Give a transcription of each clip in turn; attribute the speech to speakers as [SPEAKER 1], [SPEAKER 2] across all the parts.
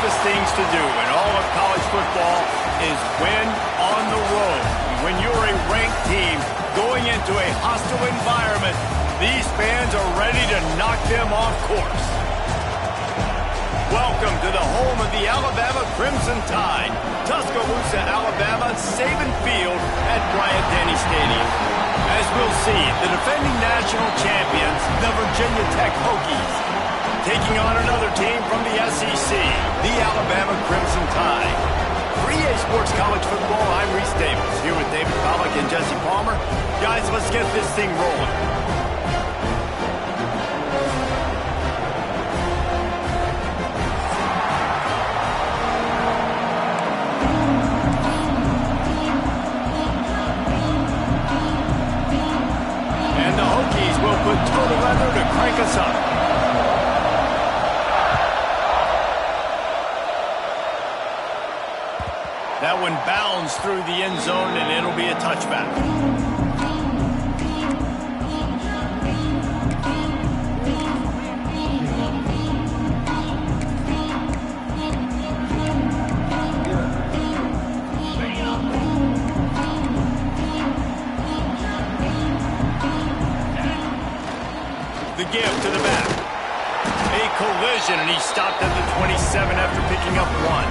[SPEAKER 1] toughest things to do in all of college football is win on the road. When you're a ranked team going into a hostile environment, these fans are ready to knock them off course. Welcome to the home of the Alabama Crimson Tide, Tuscaloosa, Alabama, Saban Field at Bryant-Denny Stadium. As we'll see, the defending national champions, the Virginia Tech Hokies, taking on another team from the SEC, the Alabama Crimson Tide. For EA Sports College Football, I'm Reese Davis, here with David Pollack and Jesse Palmer. Guys, let's get this thing rolling. Put total weather to crank us up. That one bounds through the end zone, and it'll be a touchback. The give to the back. A collision, and he stopped at the 27 after picking up one.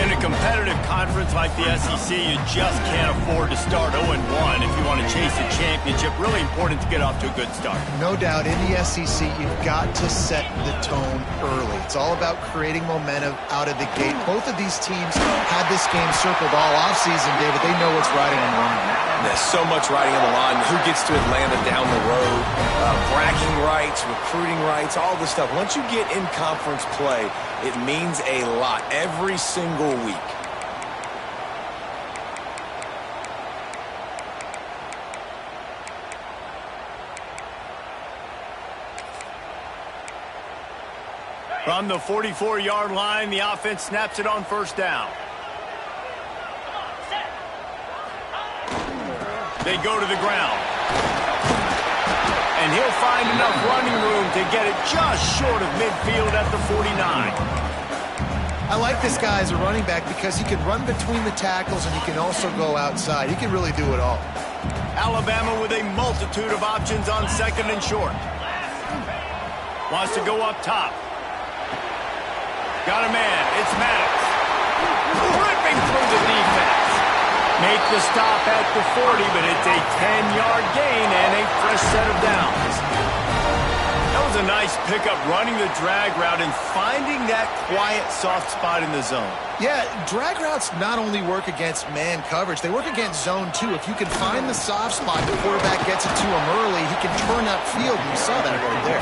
[SPEAKER 1] In a competitive conference like the SEC, you just can't afford to start 0-1 if you want to chase a championship. Really important to get off to a good start.
[SPEAKER 2] No doubt, in the SEC, you've got to set the tone early. It's all about creating momentum out of the gate. Both of these teams had this game circled all offseason, David. They know what's riding on the line.
[SPEAKER 3] There's so much riding on the line. Who gets to Atlanta down the road? Bragging rights, recruiting rights, all this stuff. Once you get in conference play, it means a lot every single week.
[SPEAKER 1] From the 44-yard line, the offense snaps it on first down. They go to the ground. And he'll find enough running room to get it just short of midfield at the 49.
[SPEAKER 2] I like this guy as a running back because he can run between the tackles and he can also go outside. He can really do it all.
[SPEAKER 1] Alabama with a multitude of options on second and short. Wants to go up top. Got a man. It's Maddox. Ripping through the defense. Make the stop at the 40, but it's a 10-yard gain and a fresh set of downs. That was a nice pickup, running the drag route and finding that quiet, soft spot in the zone.
[SPEAKER 2] Yeah, drag routes not only work against man coverage, they work against zone too. If you can find the soft spot, the quarterback gets it to him early, he can turn upfield, and you saw that right there.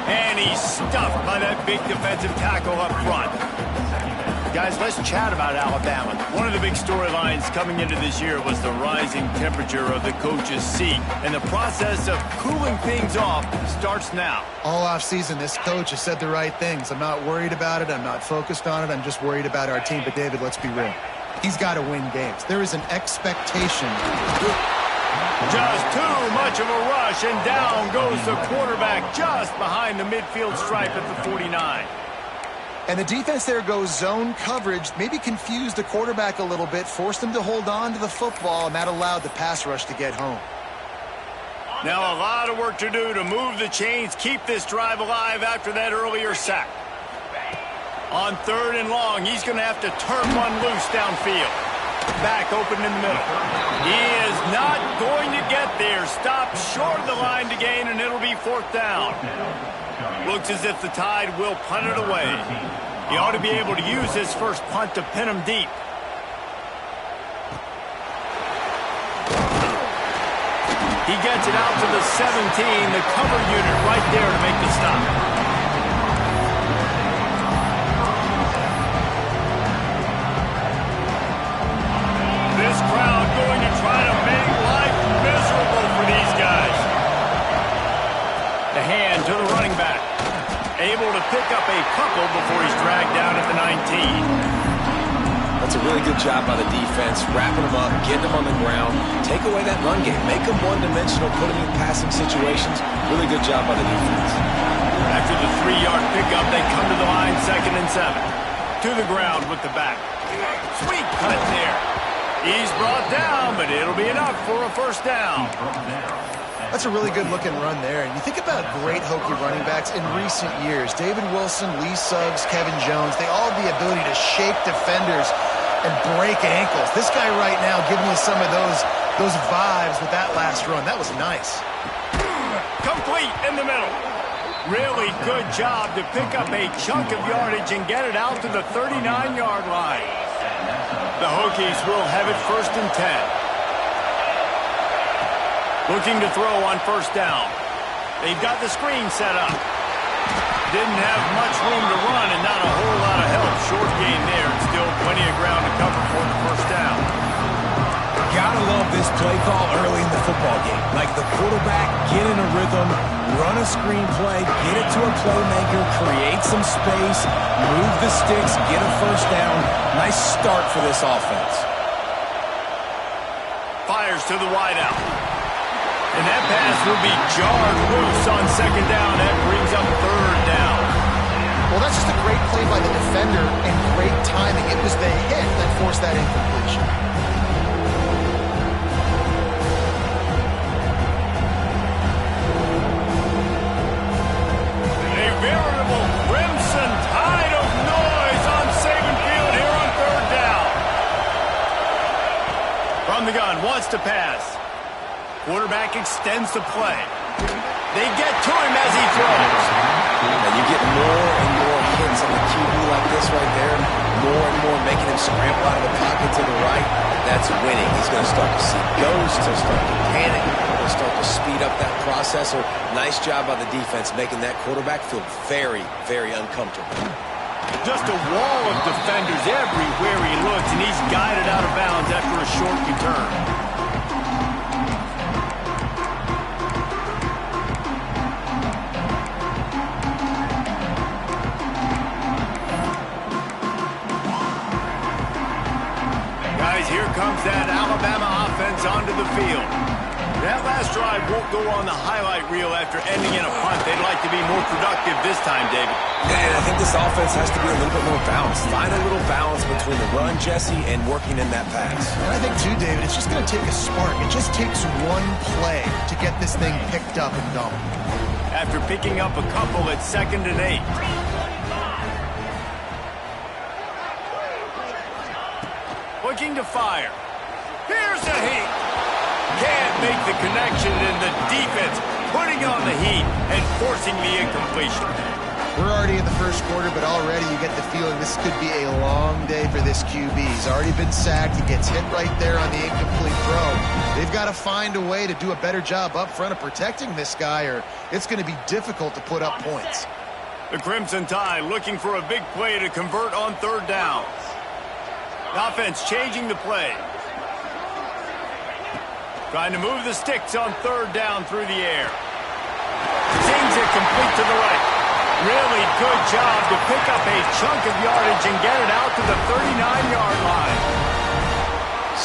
[SPEAKER 1] And he's stuffed by that big defensive tackle up front. Guys, let's chat about Alabama. One of the big storylines coming into this year was the rising temperature of the coach's seat. And the process of cooling things off starts now.
[SPEAKER 2] All offseason, this coach has said the right things. I'm not worried about it. I'm not focused on it. I'm just worried about our team. But, David, let's be real. He's got to win games. There is an expectation.
[SPEAKER 1] Just too much of a rush, and down goes the quarterback just behind the midfield stripe at the 49.
[SPEAKER 2] And the defense there goes zone coverage, maybe confused the quarterback a little bit, forced him to hold on to the football, and that allowed the pass rush to get home.
[SPEAKER 1] Now a lot of work to do to move the chains, keep this drive alive after that earlier sack. On third and long, he's going to have to turn one loose downfield. Back open in the middle. He is not going to get there. Stopped short of the line to gain, and it'll be fourth down. Looks as if the Tide will punt it away. He ought to be able to use his first punt to pin him deep. He gets it out to the 17, the cover unit right there to make the stop. This crowd going to try to make life miserable for these guys. The hand to the running back. Able to pick up a couple before he's dragged down at the 19.
[SPEAKER 3] That's a really good job by the defense, wrapping them up, getting them on the ground, take away that run game, make them one-dimensional, put them in passing situations. Really good job by the defense.
[SPEAKER 1] After the 3-yard pickup, they come to the line, 2nd and 7. To the ground with the back. Sweet cut there. He's brought down, but it'll be enough for a first down.
[SPEAKER 2] That's a really good-looking run there. And you think about great Hokie running backs in recent years. David Wilson, Lee Suggs, Kevin Jones, they all have the ability to shake defenders and break ankles. This guy right now giving you some of those vibes with that last run. That was nice.
[SPEAKER 1] Complete in the middle. Really good job to pick up a chunk of yardage and get it out to the 39-yard line. The Hokies will have it 1st and 10. Looking to throw on 1st down. They've got the screen set up. Didn't have much room to run and not a whole lot of help. Short gain there and still plenty of ground to cover for the 1st down.
[SPEAKER 3] Gotta love this play call early in the football game. Like the quarterback, get in a rhythm, run a screen play, get it to a playmaker, create some space, move the sticks, get a 1st down. Nice start for this offense.
[SPEAKER 1] Fires to the wideout. And that pass will be jarred loose on 2nd down. That brings up 3rd down.
[SPEAKER 2] Well, that's just a great play by the defender and great timing. It was the hit that forced that incompletion.
[SPEAKER 1] A veritable crimson tide of noise on Saban Field here on 3rd down. From the gun, wants to pass. Quarterback extends the play. They get to him as he throws.
[SPEAKER 3] And you get more and more hits on the QB like this right there. More and more making him scramble out of the pocket to the right. That's winning. He's going to start to see ghosts. He'll start to panic. He'll start to speed up that processor. Nice job by the defense making that quarterback feel very, very uncomfortable.
[SPEAKER 1] Just a wall of defenders everywhere he looks, and he's guided out of bounds after a short return. Here comes that Alabama offense onto the field. That last drive won't go on the highlight reel after ending in a punt. They'd like to be more productive this time, David.
[SPEAKER 3] And I think this offense has to be a little bit more balanced. Find a little balance between the run, Jesse, and working in that pass.
[SPEAKER 2] And I think, too, David, it's just going to take a spark. It just takes one play to get this thing picked up and going.
[SPEAKER 1] After picking up a couple at 2nd and 8. Looking to fire. Here's a heat. Can't make the connection, and the defense putting on the heat and forcing the incompletion.
[SPEAKER 2] We're already in the 1st quarter, but already you get the feeling this could be a long day for this QB. He's already been sacked. He gets hit right there on the incomplete throw. They've got to find a way to do a better job up front of protecting this guy, or it's going to be difficult to put up points.
[SPEAKER 1] The Crimson Tide looking for a big play to convert on 3rd down. Offense changing the play. Trying to move the sticks on 3rd down through the air. Sings it complete to the right. Really good job to pick up a chunk of yardage and get it out to the 39-yard line.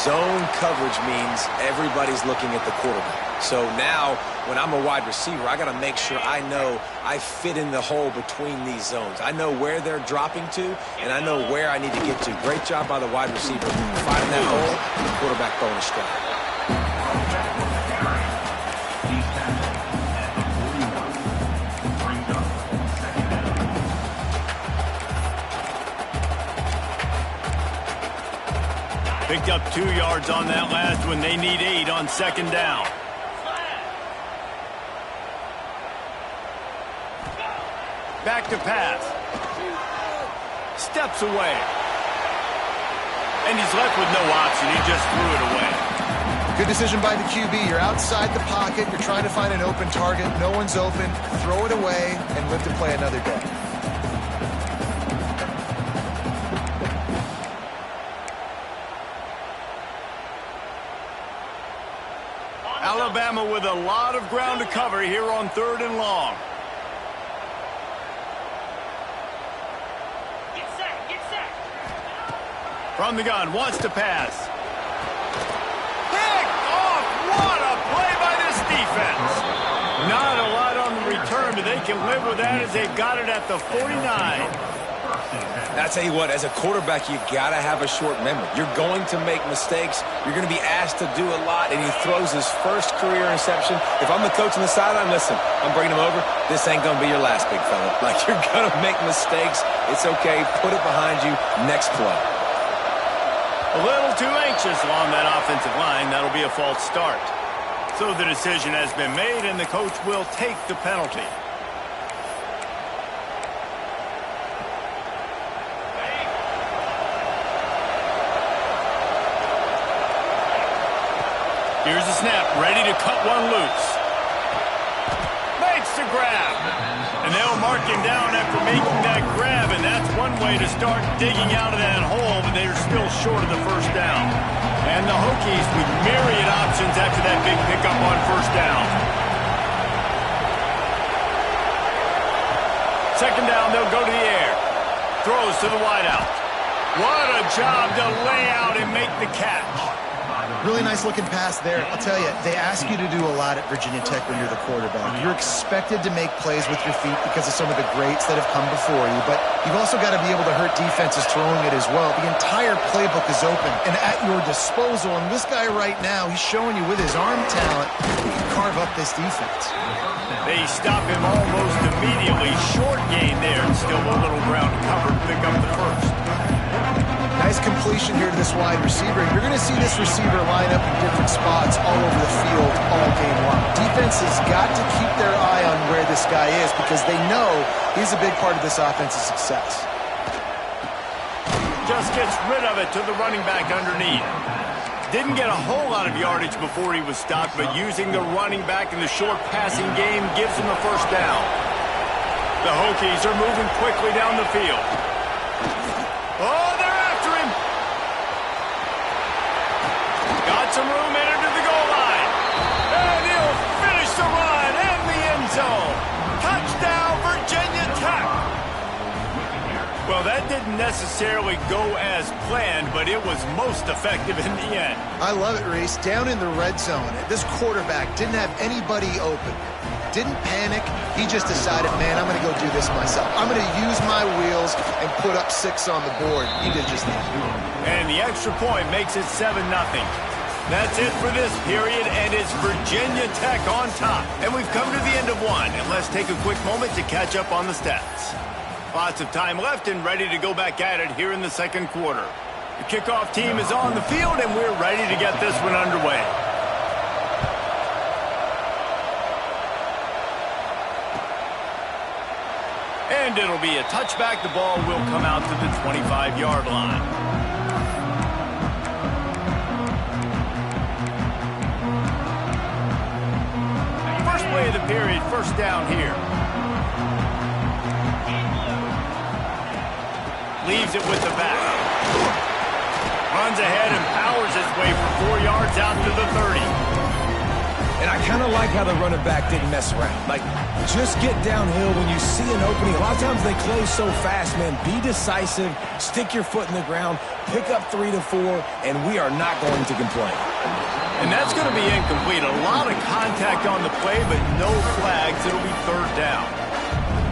[SPEAKER 3] Zone coverage means everybody's looking at the quarterback. So now, when I'm a wide receiver, I got to make sure I know I fit in the hole between these zones. I know where they're dropping to, and I know where I need to get to. Great job by the wide receiver. Finding that hole, and the quarterback throwing a strike.
[SPEAKER 1] Picked up 2 yards on that last one. They need 8 on 2nd down. Back to pass. Steps away. And he's left with no option. He just threw it away.
[SPEAKER 2] Good decision by the QB. You're outside the pocket. You're trying to find an open target. No one's open. Throw it away and live to play another day.
[SPEAKER 1] Alabama with a lot of ground to cover here on 3rd and long. From the gun, wants to pass. Picked off! What a play by this defense! Not a lot on the return, but they can live with that as they've got it at the 49.
[SPEAKER 3] I tell you what, as a quarterback, you got to have a short memory. You're going to make mistakes. You're going to be asked to do a lot, and he throws his first career interception. If I'm the coach on the sideline, listen, I'm bringing him over. This ain't going to be your last, big fella. Like, you're going to make mistakes. It's okay. Put it behind you. Next play.
[SPEAKER 1] A little too anxious along that offensive line. That'll be a false start. So the decision has been made, and the coach will take the penalty. Here's the snap, ready to cut one loose. Makes the grab. And they'll mark him down after making that grab, and that's one way to start digging out of that hole, but they're still short of the first down. And the Hokies with myriad options after that big pickup on first down. Second down, they'll go to the air. Throws to the wideout. What a job to lay out and make the catch.
[SPEAKER 2] Really nice looking pass there. I'll tell you, they ask you to do a lot at Virginia Tech when you're the quarterback. You're expected to make plays with your feet because of some of the greats that have come before you, but you've also got to be able to hurt defenses throwing it as well. The entire playbook is open and at your disposal, and this guy right now, he's showing you with his arm talent, he can carve up this defense.
[SPEAKER 1] They stop him almost immediately. Short gain there, and still a little ground covered to pick up the first.
[SPEAKER 2] Nice completion here to this wide receiver. You're going to see this receiver line up in different spots all over the field all game long. Defense has got to keep their eye on where this guy is because they know he's a big part of this offense's success.
[SPEAKER 1] Just gets rid of it to the running back underneath. Didn't get a whole lot of yardage before he was stopped, but using the running back in the short passing game gives him a first down. The Hokies are moving quickly down the field. Oh, they're after him. Got some room, entered to the goal line. And he'll finish the run in the end zone. Touchdown, Virginia Tech. Well, that didn't necessarily go as planned, but it was most effective in the end.
[SPEAKER 2] I love it, Reese. Down in the red zone, this quarterback didn't have anybody open. Didn't panic. He just decided, man, I'm going to go do this myself. I'm going to use my wheels and put up 6 on the board. He did just that.
[SPEAKER 1] And the extra point makes it 7-0. That's it for this period, and it's Virginia Tech on top. And we've come to the end of one, and let's take a quick moment to catch up on the stats. Lots of time left and ready to go back at it here in the second quarter. The kickoff team is on the field, and we're ready to get this one underway. And it'll be a touchback. The ball will come out to the 25-yard line. First play of the period, first down here. Leaves it with the back. Runs ahead and powers his way for 4 yards out to the 30.
[SPEAKER 3] And I kind of like how the running back didn't mess around. Like, just get downhill when you see an opening. A lot of times they close so fast, man. Be decisive, stick your foot in the ground, pick up 3 to 4, and we are not going to complain.
[SPEAKER 1] And that's going to be incomplete. A lot of contact on the play, but no flags. It'll be third down.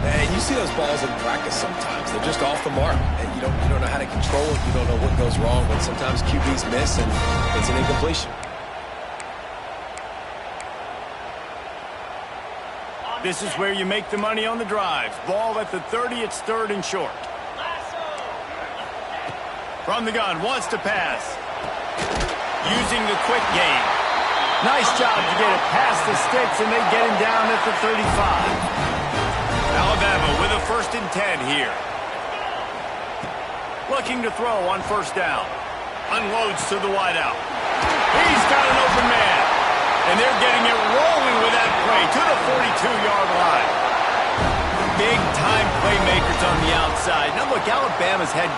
[SPEAKER 3] And you see those balls in practice sometimes. They're just off the mark, and you don't know how to control it. You don't know what goes wrong, but sometimes QBs miss, and it's an incompletion.
[SPEAKER 1] This is where you make the money on the drives. Ball at the 30, it's third and short. From the gun, wants to pass. Using the quick game. Nice job to get it past the sticks, and they get him down at the 35. Alabama with a 1st and 10 here. Looking to throw on first down. Unloads to the wideout. He's got an open man. And they're getting it rolling with that play to the 42-yard line. Big-time playmakers on the outside. Now look, Alabama's had...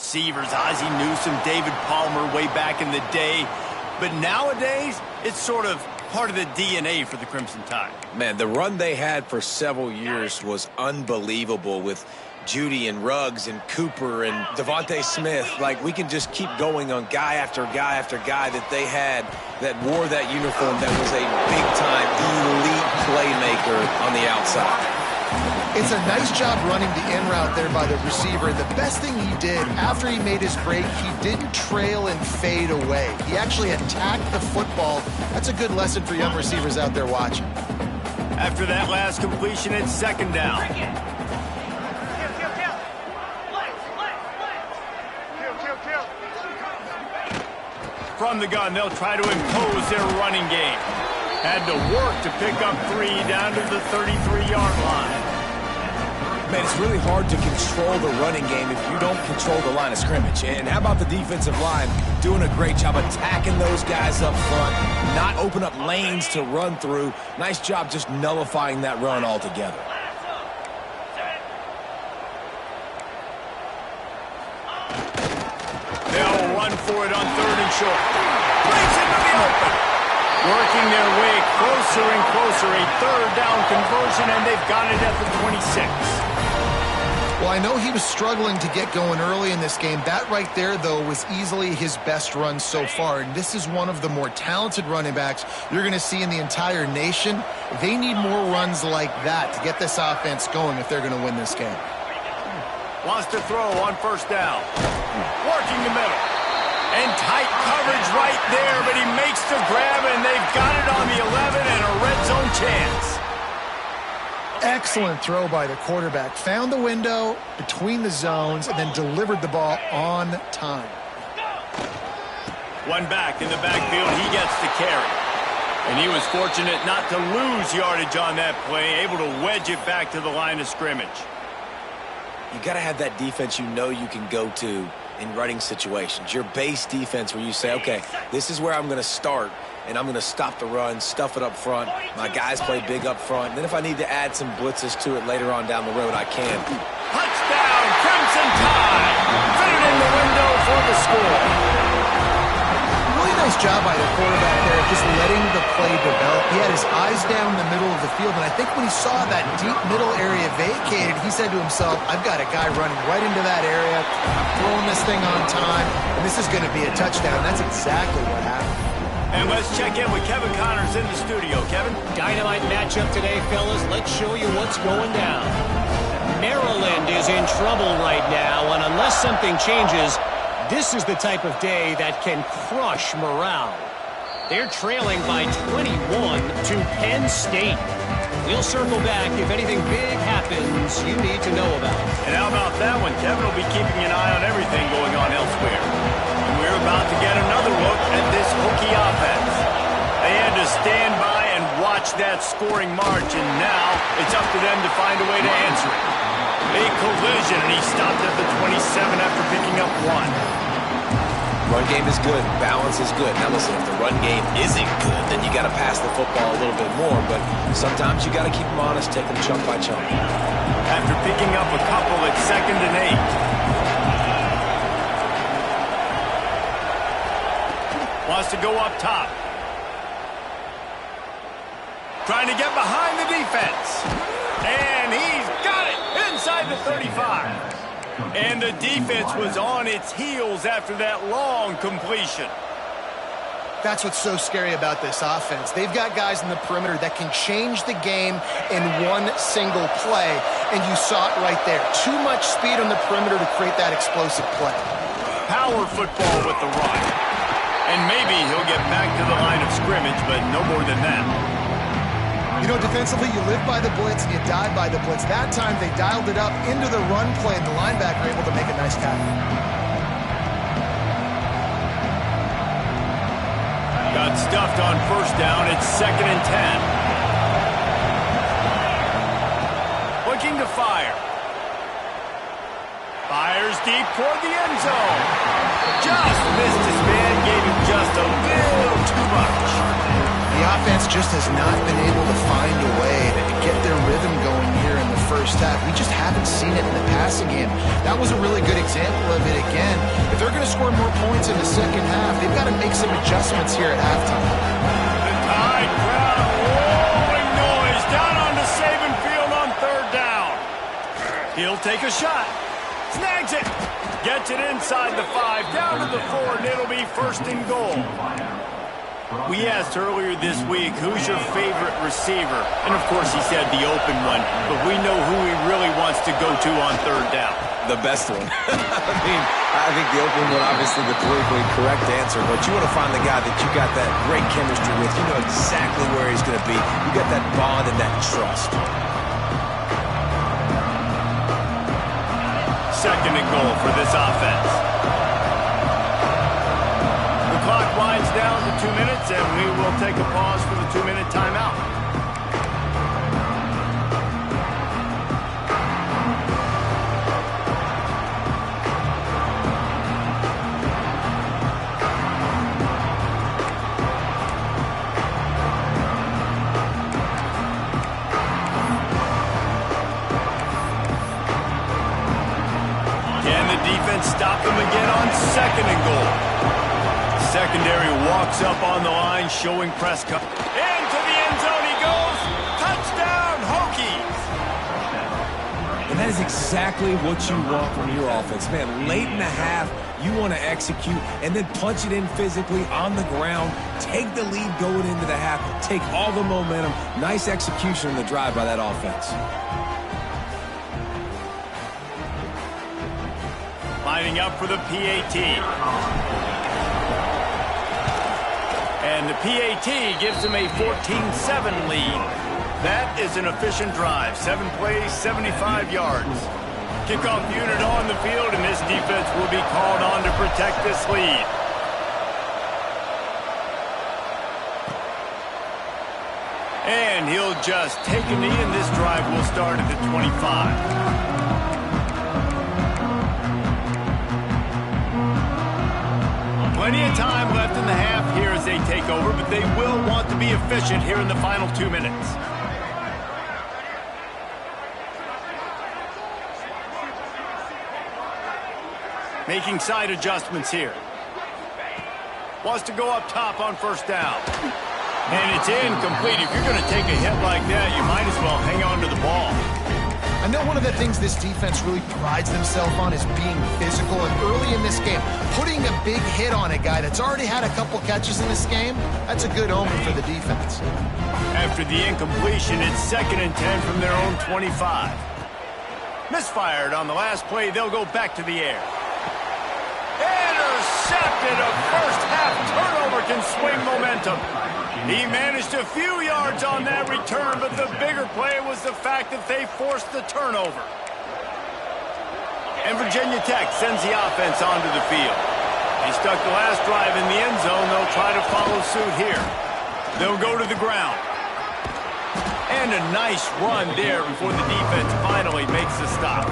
[SPEAKER 1] receivers, Ozzie Newsome, David Palmer way back in the day. But nowadays, it's sort of part of the DNA for the Crimson Tide.
[SPEAKER 3] Man, the run they had for several years was unbelievable with Judy and Ruggs and Cooper and Devontae Smith. Like, we can just keep going on guy after guy after guy that they had that wore that uniform that was a big-time elite playmaker on the outside.
[SPEAKER 2] It's a nice job running the in route there by the receiver. The best thing he did after he made his break, he didn't trail and fade away. He actually attacked the football. That's a good lesson for young receivers out there watching.
[SPEAKER 1] After that last completion, it's second down. From the gun, they'll try to impose their running game. Had to work to pick up 3 down to the 33-yard line.
[SPEAKER 3] Man, it's really hard to control the running game if you don't control the line of scrimmage. And how about the defensive line doing a great job attacking those guys up front, not open up lanes to run through. Nice job just nullifying that run altogether.
[SPEAKER 1] They'll run for it on 3rd and short. Breaks into the open. Working their way closer and closer. A 3rd down conversion, and they've got it at the 26.
[SPEAKER 2] Well, I know he was struggling to get going early in this game. That right there, though, was easily his best run so far. And this is one of the more talented running backs you're going to see in the entire nation. They need more runs like that to get this offense going if they're going to win this game.
[SPEAKER 1] Wants to throw on 1st down. Working the middle. And tight coverage right there, but he makes the grab, and they've got it on the 11 and a red zone chance.
[SPEAKER 2] Excellent throw by the quarterback. Found the window between the zones and then delivered the ball on time.
[SPEAKER 1] One back in the backfield, he gets the carry. And he was fortunate not to lose yardage on that play, able to wedge it back to the line of scrimmage.
[SPEAKER 3] You got to have that defense you know you can go to in running situations. Your base defense where you say, okay, this is where I'm going to start, and I'm going to stop the run, stuff it up front. My guys play big up front. Then if I need to add some blitzes to it later on down the road, I can.
[SPEAKER 1] Touchdown, Crimson Tide! Fit it in the window for the score.
[SPEAKER 2] Really nice job by the quarterback there, just letting the play develop. He had his eyes down the middle of the field, and I think when he saw that deep middle area vacated, he said to himself, I've got a guy running right into that area. I'm throwing this thing on time, and this is going to be a touchdown. That's exactly what happened.
[SPEAKER 1] And let's check in with Kevin Connors in the studio. Kevin?
[SPEAKER 4] Dynamite matchup today, fellas. Let's show you what's going down. Maryland is in trouble right now, and unless something changes, this is the type of day that can crush morale. They're trailing by 21 to Penn State. We'll circle back if anything big happens you need to know about.
[SPEAKER 1] And how about that one? Kevin will be keeping an eye on everything going on elsewhere. And we're about to get another look at this Hokie offense. They had to stand by and watch that scoring march, and now it's up to them to find a way to answer it. A collision, and he stopped at the 27 after picking up 1.
[SPEAKER 3] Run game is good. Balance is good. Now listen, if the run game isn't good, then you got to pass the football a little bit more. But sometimes you got to keep them honest, take them chunk by chunk.
[SPEAKER 1] After picking up a couple, it's 2nd and 8. Wants to go up top. Trying to get behind the defense. And he's got it inside the 35. And the defense was on its heels after that long completion.
[SPEAKER 2] That's what's so scary about this offense. They've got guys in the perimeter that can change the game in one single play, and you saw it right there. Too much speed on the perimeter to create that explosive play.
[SPEAKER 1] Power football with the run. And maybe he'll get back to the line of scrimmage, but no more than that.
[SPEAKER 2] You know, defensively, you live by the blitz and you die by the blitz. That time, they dialed it up into the run play, and the linebacker able to make a nice tackle.
[SPEAKER 1] Got stuffed on 1st down. It's 2nd and 10. Looking to fire. Fires deep toward the end zone. Just missed his man, gave him just a little too much.
[SPEAKER 2] The offense just has not been able to find a way to get their rhythm going here in the 1st first half. We just haven't seen it in the passing game. That was a really good example of it again. If they're going to score more points in the second half, they've got to make some adjustments here at halftime.
[SPEAKER 1] The Tide crowd, rolling noise down onto Saban Field on third down. He'll take a shot. Snags it. Gets it inside the 5, down to the 4, and it'll be first and goal. We asked earlier this week, who's your favorite receiver? And, of course, he said the open one. But we know who he really wants to go to on third down.
[SPEAKER 3] The best one. I think the open one, obviously the politically correct answer, but you want to find the guy that you got that great chemistry with. You know exactly where he's going to be. You got that bond and that trust.
[SPEAKER 1] Second and goal for this offense. The clock winds down to 2 minutes, and we will take a pause for the 2-minute timeout. Stop them again on second and goal. Secondary walks up on the line, showing Prescott. Into the end zone he goes. Touchdown, Hokies.
[SPEAKER 3] And that is exactly what you want from your offense. Man, late in the half, you want to execute and then punch it in physically on the ground. Take the lead going into the half. Take all the momentum. Nice execution in the drive by that offense.
[SPEAKER 1] Lining up for the PAT. And the PAT gives them a 14-7 lead. That is an efficient drive. 7 plays, 75 yards. Kickoff unit on the field, and this defense will be called on to protect this lead. And he'll just take a knee, and this drive will start at the 25. Plenty of time left in the half here as they take over, but they will want to be efficient here in the final 2 minutes. Making side adjustments here. Wants to go up top on first down. And it's incomplete. If you're going to take a hit like that, you might as well hang on to the ball.
[SPEAKER 2] I know one of the things this defense really prides themselves on is being physical, and early in this game, putting a big hit on a guy that's already had a couple catches in this game, that's a good omen for the defense.
[SPEAKER 1] After the incompletion, it's 2nd and 10 from their own 25. Misfired on the last play, they'll go back to the air. Intercepted. A first half turnover can swing momentum. He managed a few yards on that return, but the bigger play was the fact that they forced the turnover. And Virginia Tech sends the offense onto the field. They stuck the last drive in the end zone. They'll try to follow suit here. They'll go to the ground. And a nice run there before the defense finally makes the stop.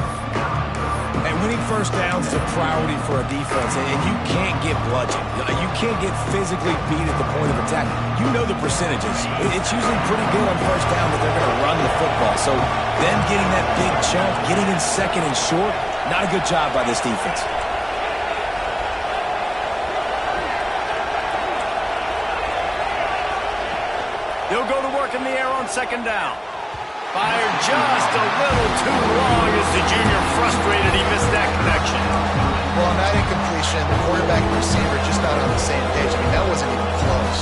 [SPEAKER 3] And winning first downs is a priority for a defense, and you can't get bludgeoned. You can't get physically beat at the point of attack. You know the percentages. It's usually pretty good on first down that they're going to run the football. So them getting that big chunk, getting in second and short, not a good job by this defense.
[SPEAKER 1] They'll go to work in the air on second down. Fired just a little too long as the junior frustrated. He missed that connection.
[SPEAKER 2] Well, on that incompletion, the quarterback and receiver just not on the same page. I mean, that wasn't even close.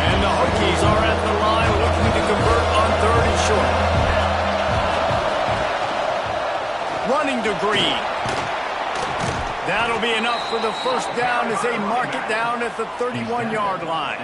[SPEAKER 1] And the Hokies are at the line looking to convert on 3rd and short. Running to Green. That'll be enough for the first down as they mark it down at the 31-yard line.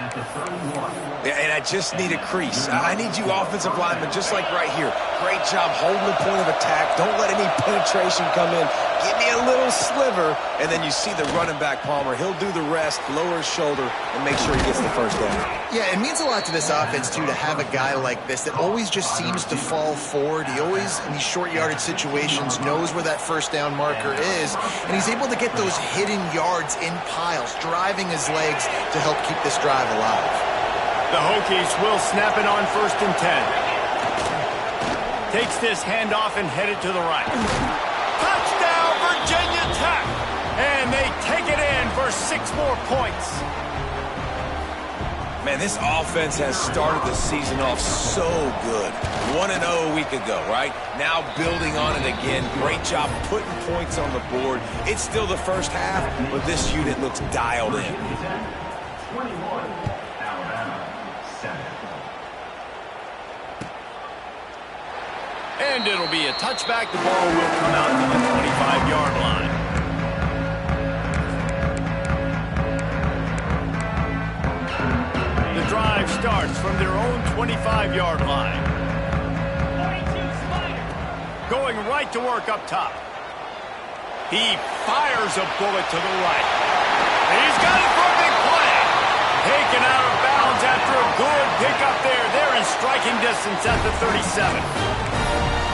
[SPEAKER 3] And I just need a crease. I need you offensive linemen, just like right here. Great job holding the point of attack. Don't let any penetration come in. Give me a little sliver, and then you see the running back, Palmer. He'll do the rest, lower his shoulder, and make sure he gets the first down.
[SPEAKER 2] Yeah, it means a lot to this offense, too, to have a guy like this that always just seems to fall forward. He always, in these short yardage situations, knows where that first down marker is, and he's able to get those hidden yards in piles, driving his legs to help keep this drive alive.
[SPEAKER 1] The Hokies will snap it on 1st and 10. Takes this handoff and headed to the right. Touchdown, Virginia Tech! And they take it in for 6 more points.
[SPEAKER 3] Man, this offense has started the season off so good. 1-0 a week ago, right? Now building on it again. Great job putting points on the board. It's still the first half, but this unit looks dialed in.
[SPEAKER 1] And it'll be a touchback. The ball will come out to the 25-yard line. The drive starts from their own 25-yard line. Going right to work up top. He fires a bullet to the right. He's got it for a big play. Taken out of bounds after a good pickup there. They're in striking distance at the 37.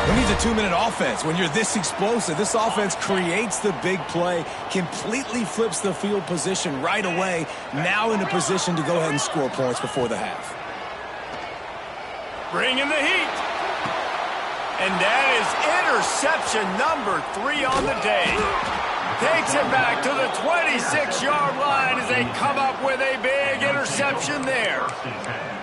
[SPEAKER 3] Who needs a 2-minute offense? When you're this explosive, this offense creates the big play, completely flips the field position right away, now in a position to go ahead and score points before the half.
[SPEAKER 1] Bringing the heat. And that is interception number 3 on the day. Takes it back to the 26-yard line as they come up with a big interception there.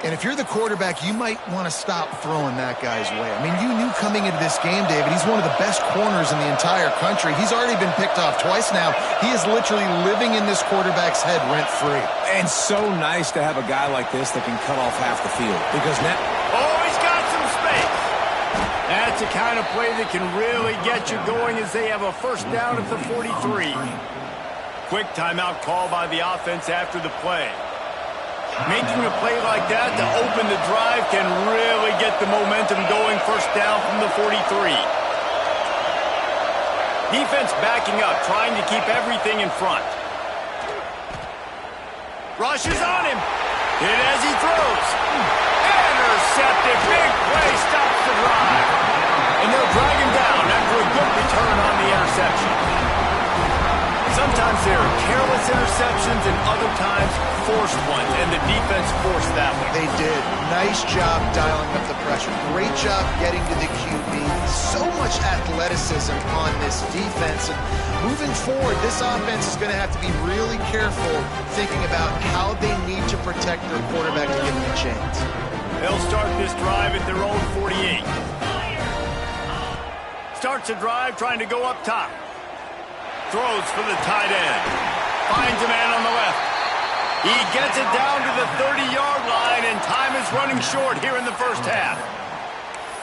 [SPEAKER 2] And if you're the quarterback, you might want to stop throwing that guy's way. I mean, you knew coming into this game, David, he's one of the best corners in the entire country. He's already been picked off twice now. He is literally living in this quarterback's head rent-free.
[SPEAKER 3] And so nice to have a guy like this that can cut off half the field. Because now...
[SPEAKER 1] Oh, he's got some space. That's the kind of play that can really get you going as they have a first down at the 43. Quick timeout call by the offense after the play. Making a play like that to open the drive can really get the momentum going. First down from the 43. Defense backing up, trying to keep everything in front. Rushes on him. Hit as he throws. Intercepted. Big play stops the drive. And they'll drag him down after a good return on the interception. Sometimes there are careless interceptions and other times forced ones, and the defense forced that one.
[SPEAKER 2] They did. Nice job dialing up the pressure. Great job getting to the QB. So much athleticism on this defense. And moving forward, this offense is going to have to be really careful thinking about how they need to protect their quarterback to give him a chance.
[SPEAKER 1] They'll start this drive at their own 48. Starts a drive trying to go up top. Throws for the tight end. Finds a man on the left. He gets it down to the 30-yard line, and time is running short here in the first half.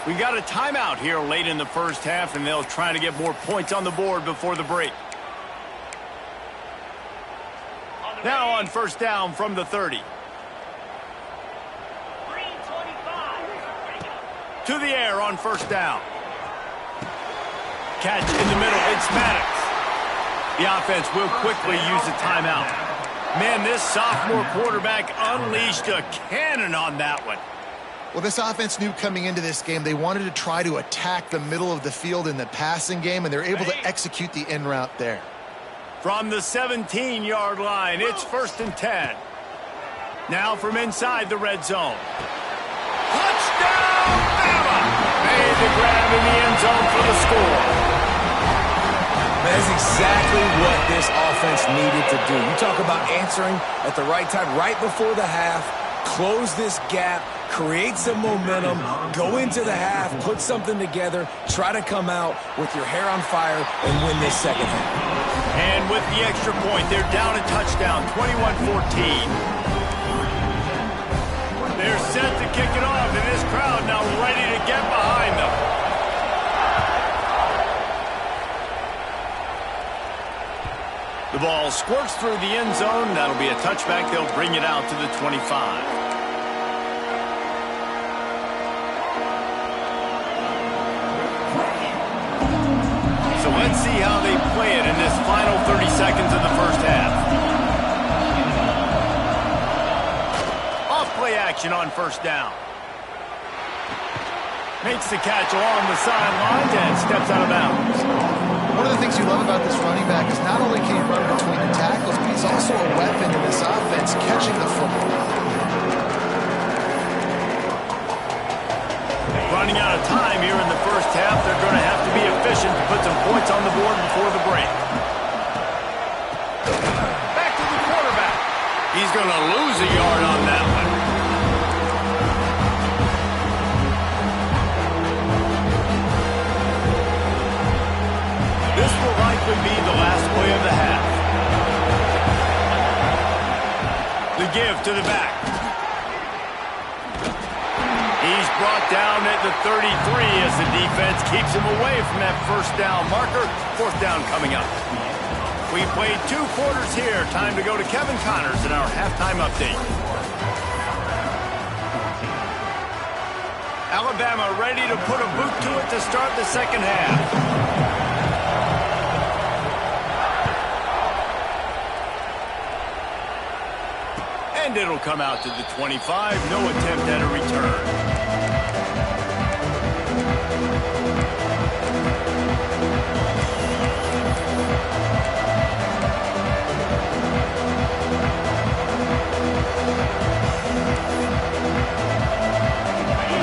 [SPEAKER 1] We got a timeout here late in the first half, and they'll try to get more points on the board before the break. Now on first down from the 30. To the air on first down. Catch in the middle. It's Maddox. The offense will quickly use a timeout. Man, this sophomore quarterback unleashed a cannon on that one.
[SPEAKER 2] Well, this offense knew coming into this game they wanted to try to attack the middle of the field in the passing game, and they're able to execute the in route there.
[SPEAKER 1] From the 17-yard line, it's first and 10. Now from inside the red zone. Touchdown, Bama! Made the grab in the end zone for the score.
[SPEAKER 3] That's exactly what this offense needed to do. You talk about answering at the right time, right before the half, close this gap, create some momentum, go into the half, put something together, try to come out with your hair on fire and win this second half.
[SPEAKER 1] And with the extra point, they're down a touchdown, 21-14. They're set to kick it off, and this crowd now ready to get behind them. The ball squirts through the end zone. That'll be a touchback. They'll bring it out to the 25. So let's see how they play it in this final 30 seconds of the first half. Off-play action on first down. Makes the catch along the sidelines and steps out of bounds.
[SPEAKER 2] One of the things you love about this running back is not only can he run between the tackles, but he's also a weapon in this offense catching the football.
[SPEAKER 1] running out of time here in the first half. They're going to have to be efficient to put some points on the board before the break. Back to the quarterback. He's going to lose a yard on that one. This will likely be the last play of the half. The give to the back. He's brought down at the 33 as the defense keeps him away from that first down marker. Fourth down coming up. We played 2 quarters here. Time to go to Kevin Connors in our halftime update. Alabama ready to put a boot to it to start the second half. And it'll come out to the 25. No attempt at a return.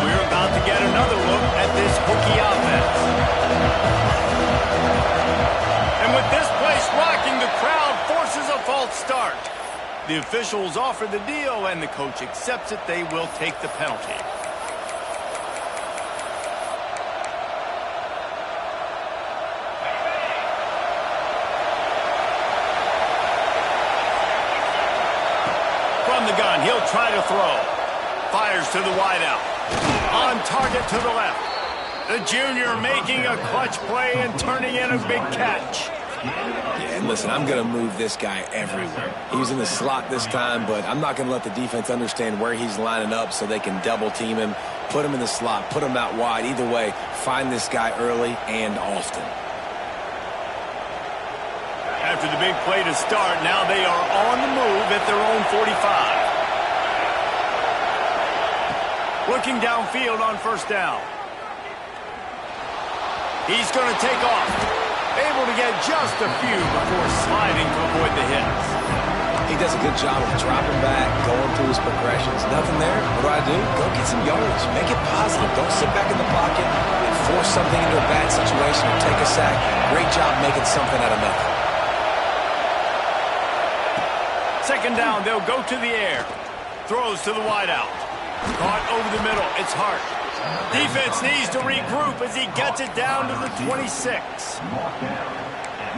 [SPEAKER 1] We're about to get another look at this Hokie offense. And with this place rocking, the crowd forces a false start. The officials offer the deal, and the coach accepts it. They will take the penalty. From the gun, he'll try to throw. Fires to the wideout. On target to the left. The junior making a clutch play and turning in a big catch.
[SPEAKER 3] Yeah, and listen, I'm going to move this guy everywhere. He was in the slot this time, but I'm not going to let the defense understand where he's lining up so they can double team him, put him in the slot, put him out wide. Either way, find this guy early and often.
[SPEAKER 1] After the big play to start, now they are on the move at their own 45. Looking downfield on first down. He's going to take off. Able to get just a few before sliding to avoid the hits.
[SPEAKER 3] He does a good job of dropping back, going through his progressions. Nothing there. What do? Go get some yards. Make it positive. Don't sit back in the pocket and force something into a bad situation or take a sack. Great job making something out of nothing.
[SPEAKER 1] Second down, they'll go to the air. Throws to the wideout. Caught over the middle. It's Hart. Defense needs to regroup as he gets it down to the 26.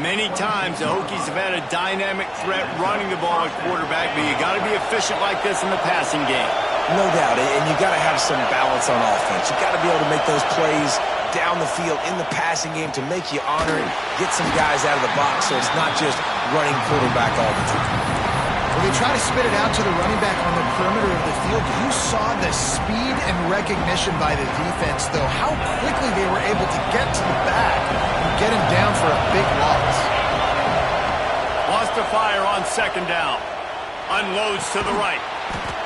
[SPEAKER 1] Many times the Hokies have had a dynamic threat running the ball at quarterback, but you got to be efficient like this in the passing game.
[SPEAKER 3] No doubt, and you got to have some balance on offense. You got to be able to make those plays down the field in the passing game to make you honor it, get some guys out of the box so it's not just running quarterback all the time.
[SPEAKER 2] When they try to spit it out to the running back on the perimeter of the field, you saw the speed and recognition by the defense, though, how quickly they were able to get to the back and get him down for a big loss.
[SPEAKER 1] Lost to fire on second down. Unloads to the right.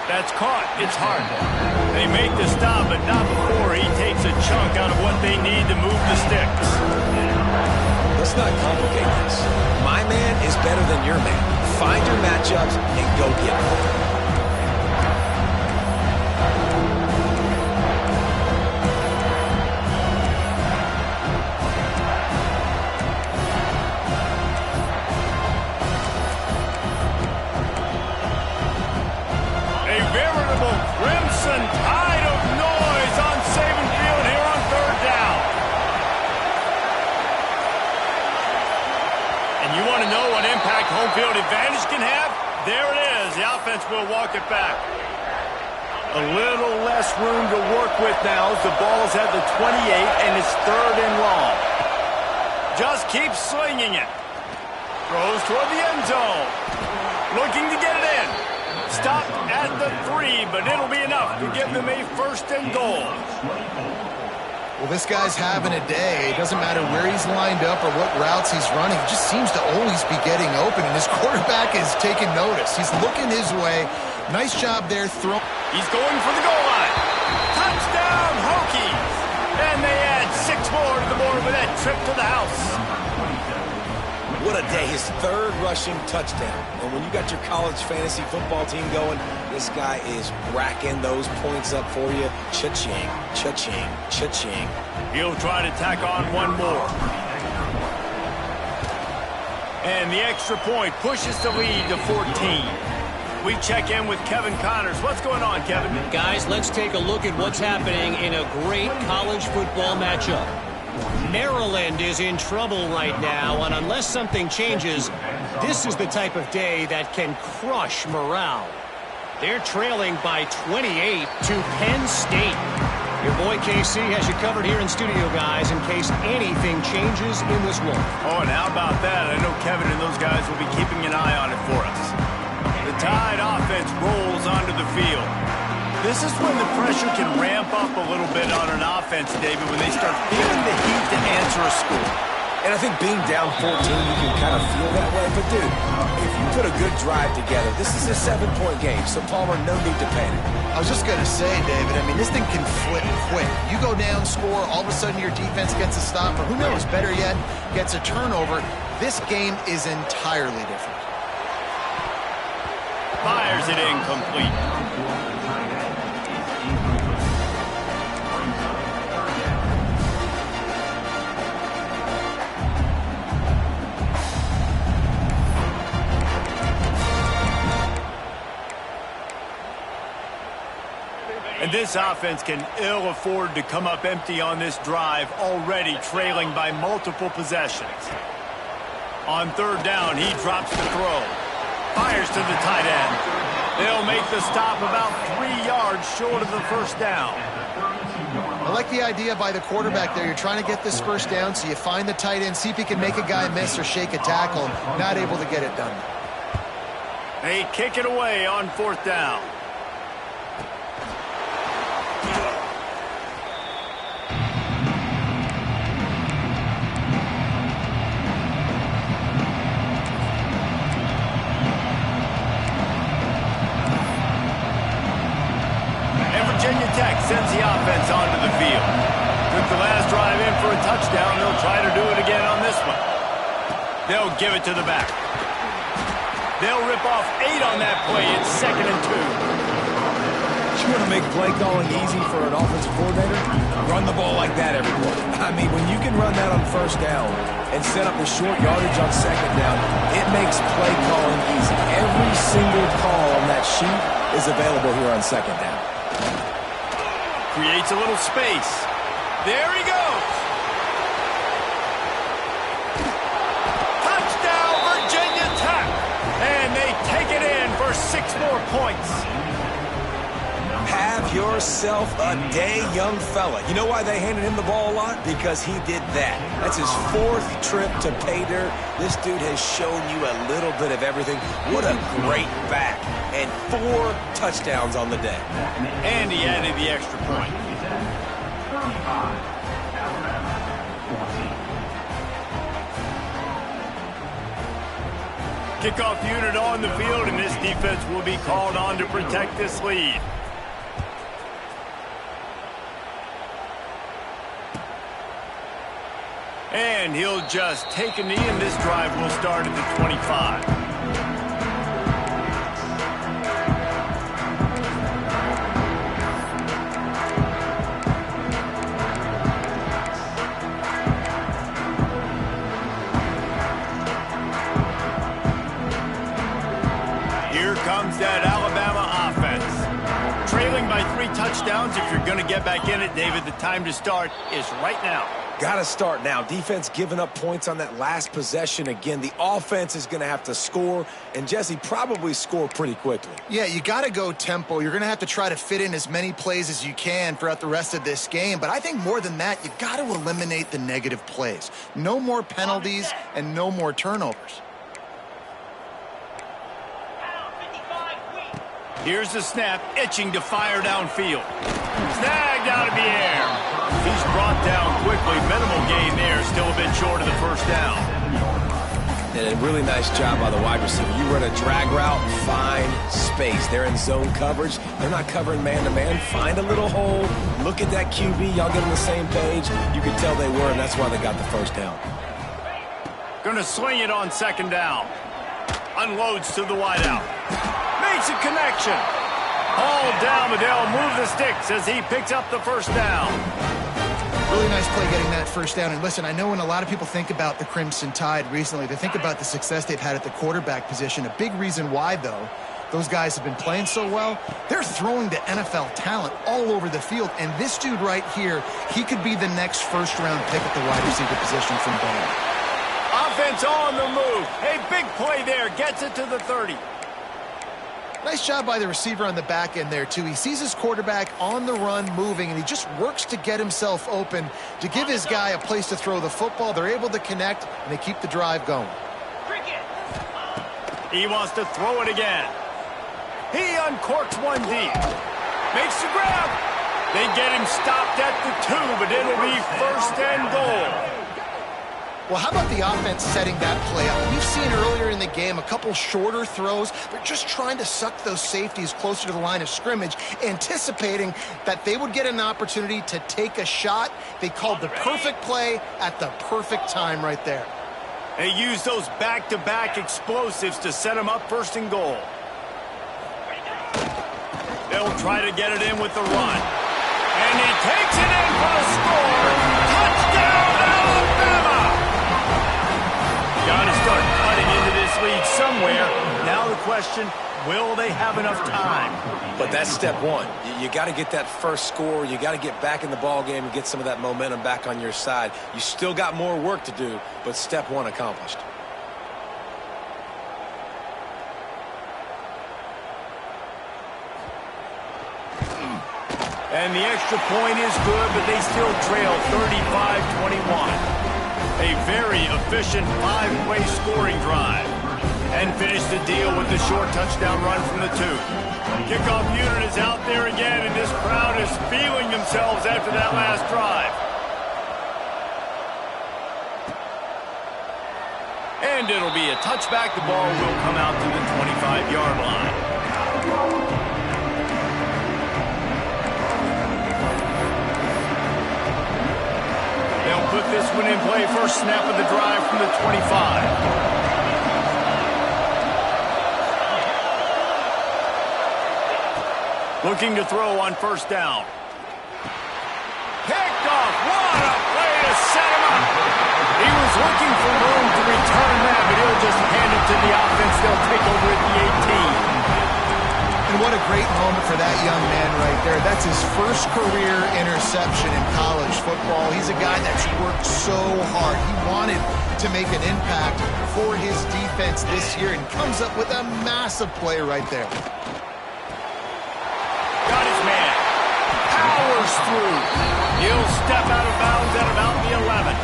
[SPEAKER 1] That's caught. It's Hart. They make the stop, but not before he takes a chunk out of what they need to move the sticks.
[SPEAKER 3] Let's not complicate this. My man is better than your man. Find your matchups and go get them.
[SPEAKER 1] A veritable crimson tide of noise on Saban Field here on third down. And you want to know what impact home field advantage can have? There it is. The offense will walk it back. A little less room to work with now as the ball's at the 28 and it's third and long. Just keep slinging it. Throws toward the end zone. Looking to get it in. Stopped at the 3, but it'll be enough to give them a first and goal.
[SPEAKER 2] Well, this guy's having a day. It doesn't matter where he's lined up or what routes he's running. He just seems to always be getting open, and his quarterback is taking notice. He's looking his way. Nice job there.
[SPEAKER 1] He's going for the goal line. Touchdown, Hokies! And they add 6 more to the board with that trip to the house.
[SPEAKER 3] What a day. His third rushing touchdown. And when you got your college fantasy football team going, this guy is racking those points up for you. Cha-ching, cha-ching, cha-ching.
[SPEAKER 1] He'll try to tack on one more. And the extra point pushes the lead to 14. We check in with Kevin Connors. What's going on, Kevin?
[SPEAKER 4] Guys, let's take a look at what's happening in a great college football matchup. Maryland is in trouble right now, and unless something changes, this is the type of day that can crush morale. They're trailing by 28 to Penn State. Your boy KC has you covered here in studio, guys, in case anything changes in this one.
[SPEAKER 1] Oh, and how about that? I know Kevin and those guys will be keeping an eye on it for us. The Tide offense rolls onto the field. This is when the pressure can ramp up a little bit on an offense, David, when they start feeling the heat to answer a score.
[SPEAKER 3] And I think being down 14, you can kind of feel that way. But, dude, if you put a good drive together, this is a 7-point game, so, Palmer, no need to panic.
[SPEAKER 2] I was just going to say, David, I mean, this thing can flip quick. You go down, score, all of a sudden your defense gets a stop, or who knows, better yet, gets a turnover. This game is entirely different.
[SPEAKER 1] Fires it incomplete. And this offense can ill afford to come up empty on this drive, already trailing by multiple possessions. On third down, he drops the throw. Fires to the tight end. They'll make the stop about 3 yards short of the first down.
[SPEAKER 2] I like the idea by the quarterback there. You're trying to get this first down, so you find the tight end, see if he can make a guy miss or shake a tackle. Not able to get it done.
[SPEAKER 1] They kick it away on fourth down. Virginia Tech sends the offense onto the field. Took the last drive in for a touchdown. They'll try to do it again on this one. They'll give it to the back. They'll rip off 8 on that play. It's 2nd and 2.
[SPEAKER 3] You want to make play calling easy for an offensive coordinator? Run the ball like that, everyone. I mean, when you can run that on first down and set up the short yardage on second down, it makes play calling easy. Every single call on that sheet is available here on second down.
[SPEAKER 1] Creates a little space. There he goes. Touchdown, Virginia Tech. And they take it in for 6 more points.
[SPEAKER 3] Have yourself a day, young fella. You know why they handed him the ball a lot? Because he did that. That's his 4th trip to pay dirt. This dude has shown you a little bit of everything. What a great back. And 4 touchdowns on the day.
[SPEAKER 1] And he added the extra point. Kickoff unit on the field, and this defense will be called on to protect this lead. And he'll just take a knee, and this drive will start at the 25. Here comes that Alabama offense. Trailing by 3 touchdowns. If you're going to get back in it, David, the time to start is right now.
[SPEAKER 3] Got to start now. Defense giving up points on that last possession. Again, the offense is going to have to score, and Jesse probably score pretty quickly.
[SPEAKER 2] Yeah, you got to go tempo. You're going to have to try to fit in as many plays as you can throughout the rest of this game. But I think more than that, you've got to eliminate the negative plays. No more penalties and no more turnovers.
[SPEAKER 1] Here's the snap, itching to fire downfield. Snagged out of the air. He's brought down quickly. Minimal gain there, still a bit short of the first down.
[SPEAKER 3] And a really nice job by the wide receiver. You run a drag route, find space. They're in zone coverage. They're not covering man-to-man. Find a little hole. Look at that QB. Y'all get on the same page. You could tell they were, and that's why they got the first down.
[SPEAKER 1] Going to sling it on second down. Unloads to the wideout. Makes a connection. Hauled down, but they'll move the sticks as he picks up the first down.
[SPEAKER 2] Really nice play getting that first down. And listen, I know when a lot of people think about the Crimson Tide recently, they think about the success they've had at the quarterback position. A big reason why, though, those guys have been playing so well, they're throwing to NFL talent all over the field. And this dude right here, he could be the next first-round pick at the wide receiver position from Bama.
[SPEAKER 1] Offense on the move. Hey, big play there. Gets it to the 30.
[SPEAKER 2] Nice job by the receiver on the back end there, too. He sees his quarterback on the run moving, and he just works to get himself open to give his guy a place to throw the football. They're able to connect, and they keep the drive going.
[SPEAKER 1] He wants to throw it again. He uncorks one deep. Makes the grab. They get him stopped at the 2, but it'll be first and goal.
[SPEAKER 2] Well, how about the offense setting that play up? We've seen earlier in the game a couple shorter throws. They're just trying to suck those safeties closer to the line of scrimmage, anticipating that they would get an opportunity to take a shot. They called the perfect play at the perfect time right there.
[SPEAKER 1] They use those back-to-back explosives to set them up first and goal. They'll try to get it in with the run. And he takes it in for the score. Touchdown, Alabama! Got to start cutting into this lead somewhere. Now the question, will they have enough time?
[SPEAKER 3] But that's step one. You got to get that first score. You got to get back in the ball game and get some of that momentum back on your side. You still got more work to do, but step one accomplished.
[SPEAKER 1] And the extra point is good, but they still trail 35-21. A very efficient five-way scoring drive. And finish the deal with the short touchdown run from the 2. Kickoff unit is out there again, and this crowd is feeling themselves after that last drive. And it'll be a touchback. The ball will come out to the 25-yard line. They'll put this one in play. First snap of the drive from the 25. Looking to throw on first down. Picked off. What a play to set him up. He was looking for room to return that, but he'll just hand it to the offense. They'll take over at the 18.
[SPEAKER 2] And what a great moment for that young man right there. That's his first career interception in college football. He's a guy that's worked so hard. He wanted to make an impact for his defense this year and comes up with a massive play right there.
[SPEAKER 1] Got his man. Powers through. He'll step out of bounds at about the 11.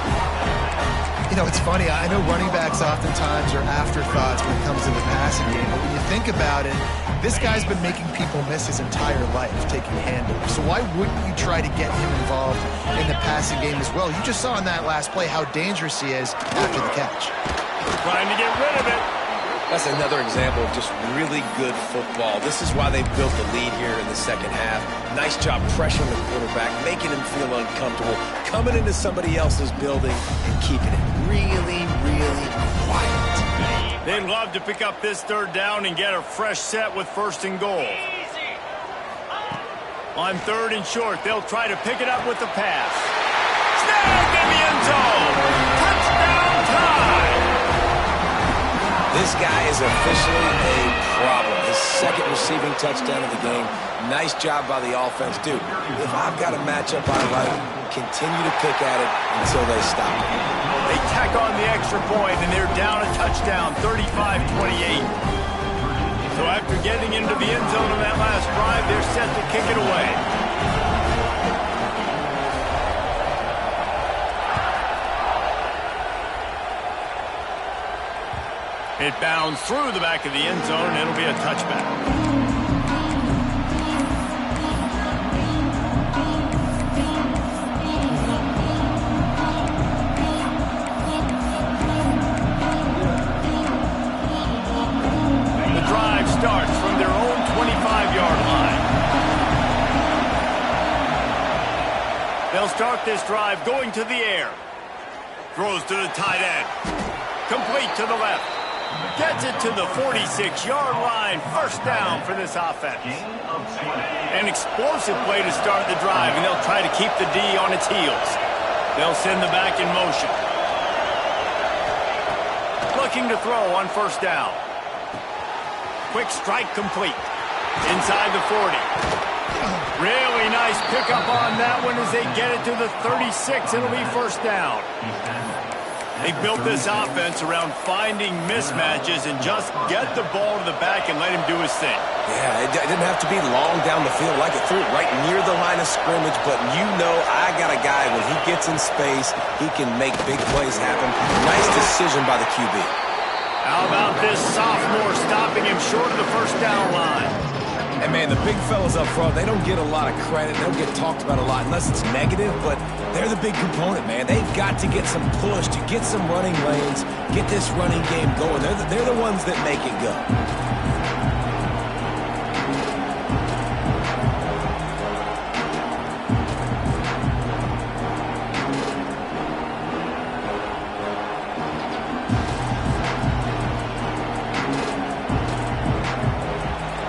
[SPEAKER 2] You know, it's funny. I know running backs oftentimes are afterthoughts when it comes to the passing game, but when you think about it, this guy's been making people miss his entire life taking handoffs. So why wouldn't you try to get him involved in the passing game as well? You just saw in that last play how dangerous he is after the catch.
[SPEAKER 1] Trying to get rid of it.
[SPEAKER 3] That's another example of just really good football. This is why they built the lead here in the second half. Nice job pressuring the quarterback, making him feel uncomfortable, coming into somebody else's building and keeping it really, really quiet.
[SPEAKER 1] They'd love to pick up this third down and get a fresh set with first and goal. On third and short, they'll try to pick it up with the pass. Snagged in the end zone. Touchdown time.
[SPEAKER 3] This guy is officially a problem. His second receiving touchdown of the game. Nice job by the offense. Dude, if I've got a matchup I like, continue to pick at it until they stop it.
[SPEAKER 1] They tack on the extra point, and they're down a touchdown, 35-28. So after getting into the end zone on that last drive, they're set to kick it away. It bounds through the back of the end zone, and it'll be a touchback. Starts from their own 25-yard line. They'll start this drive going to the air. Throws to the tight end. Complete to the left. Gets it to the 46-yard line. First down for this offense. An explosive play to start the drive, and they'll try to keep the D on its heels. They'll send the back in motion. Looking to throw on first down. Quick strike complete. Inside the 40. Really nice pickup on that one as they get it to the 36. It'll be first down. They built this offense around finding mismatches and just get the ball to the back and let him do his thing.
[SPEAKER 3] Yeah, it didn't have to be long down the field. Like it threw it right near the line of scrimmage, but you know I got a guy, when he gets in space, he can make big plays happen. Nice decision by the QB.
[SPEAKER 1] How about this sophomore stopping him short of the first down line?
[SPEAKER 3] And, man, the big fellas up front, they don't get a lot of credit. They don't get talked about a lot unless it's negative, but they're the big component, man. They've got to get some push, to get some running lanes, get this running game going. They're the ones that make it go.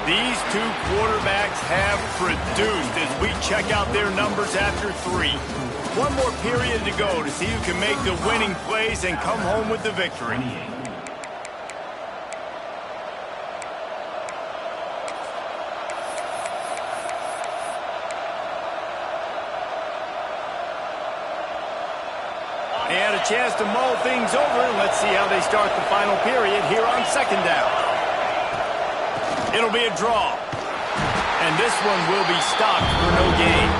[SPEAKER 1] These two quarterbacks have produced as we check out their numbers after 3. One more period to go to see who can make the winning plays and come home with the victory. And a chance to mull things over. Let's see how they start the final period here on second down. It'll be a draw. And this one will be stopped for no gain.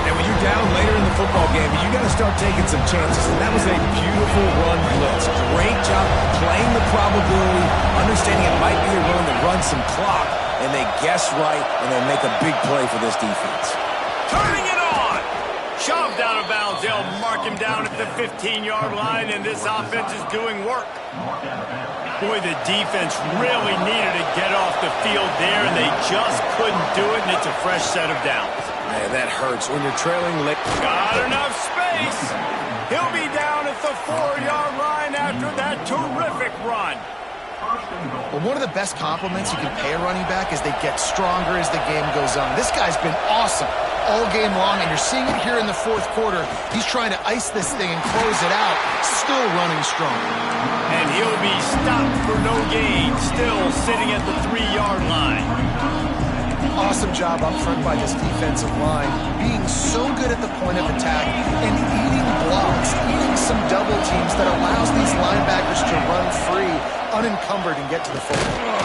[SPEAKER 3] And when you're down later in the football game, you got to start taking some chances. And that was a beautiful run blitz. Great job playing the probability, understanding it might be a run to run some clock, and they guess right, and they make a big play for this defense.
[SPEAKER 1] Turning it on. Shoved out of bounds. They'll mark him down at the 15-yard line, and this offense is doing work. Boy, the defense really needed to get off the field there, and they just couldn't do it, and it's a fresh set of downs.
[SPEAKER 3] Man, that hurts when you're trailing late.
[SPEAKER 1] Got enough space. He'll be down at the 4-yard line after that terrific run.
[SPEAKER 2] Well, one of the best compliments you can pay a running back is they get stronger as the game goes on. This guy's been awesome all game long, and you're seeing it here in the fourth quarter. He's trying to ice this thing and close it out, still running strong.
[SPEAKER 1] And he'll be stopped for no gain, still sitting at the 3-yard line.
[SPEAKER 2] Awesome job up front by this defensive line, being so good at the point of attack and eating blocks, eating some double teams that allows these linebackers to run free, unencumbered, and get to the football.